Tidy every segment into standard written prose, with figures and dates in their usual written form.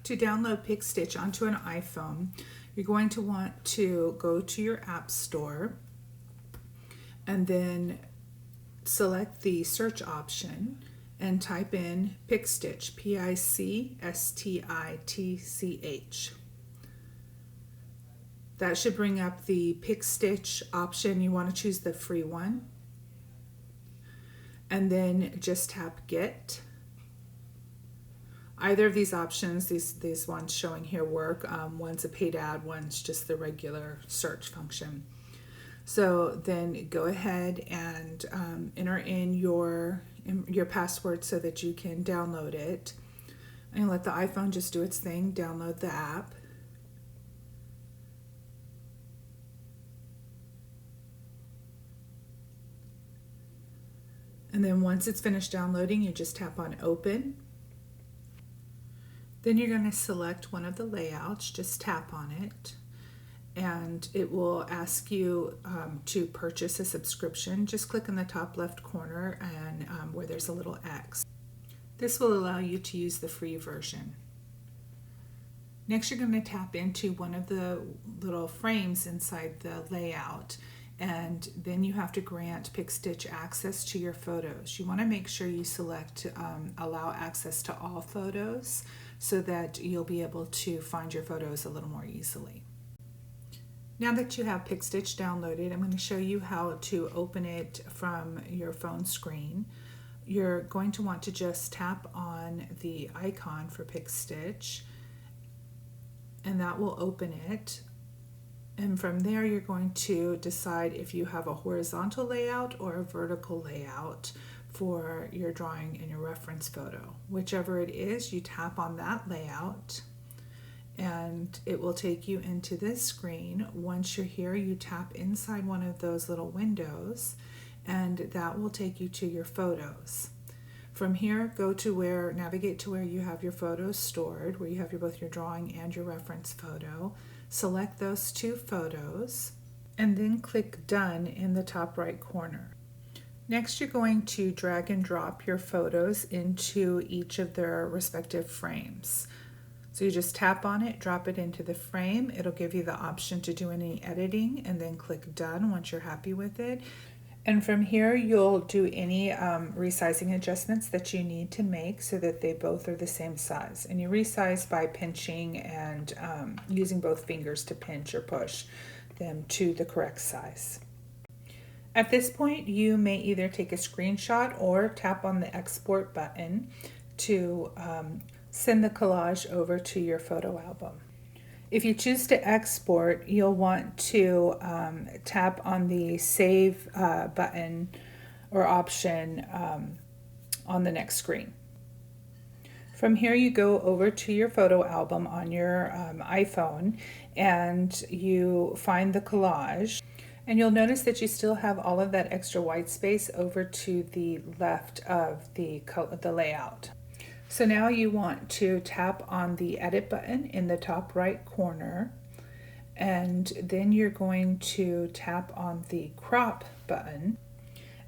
To download PicStitch onto an iPhone, you're going to want to go to your App Store and then select the search option and type in PicStitch, PicStitch. That should bring up the PicStitch option. You want to choose the free one. And then just tap Get. Either of these options, these ones showing here work. One's a paid ad, one's just the regular search function. So then go ahead and enter in your password so that you can download it. And let the iPhone just do its thing, download the app. And then once it's finished downloading, you just tap on Open. Then you're going to select one of the layouts, just tap on it, and it will ask you to purchase a subscription. Just click in the top left corner and where there's a little X. This will allow you to use the free version. Next, you're going to tap into one of the little frames inside the layout, and then you have to grant PicStitch access to your photos. You want to make sure you select allow access to all photos so that you'll be able to find your photos a little more easily. Now that you have PicStitch downloaded, I'm going to show you how to open it from your phone screen. You're going to want to just tap on the icon for PicStitch, and that will open it. And from there, you're going to decide if you have a horizontal layout or a vertical layout for your drawing and your reference photo. Whichever it is, you tap on that layout and it will take you into this screen. Once you're here, you tap inside one of those little windows and that will take you to your photos. From here, navigate to where you have your photos stored, where you have both your drawing and your reference photo. Select those two photos and then click Done in the top right corner. Next, you're going to drag and drop your photos into each of their respective frames. So you just tap on it, drop it into the frame. It'll give you the option to do any editing and then click Done once you're happy with it. And from here, you'll do any resizing adjustments that you need to make so that they both are the same size. And you resize by pinching and using both fingers to pinch or push them to the correct size. At this point, you may either take a screenshot or tap on the export button to send the collage over to your photo album. If you choose to export, you'll want to tap on the Save button or option on the next screen. From here, you go over to your photo album on your iPhone and you find the collage. And you'll notice that you still have all of that extra white space over to the left of the layout. So now you want to tap on the Edit button in the top right corner, and then you're going to tap on the Crop button,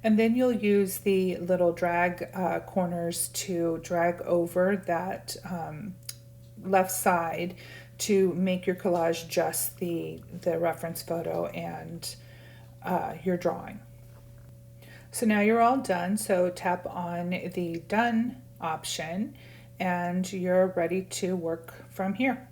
and then you'll use the little drag corners to drag over that left side to make your collage just the reference photo and your drawing. So now you're all done, so tap on the Done option and you're ready to work from here.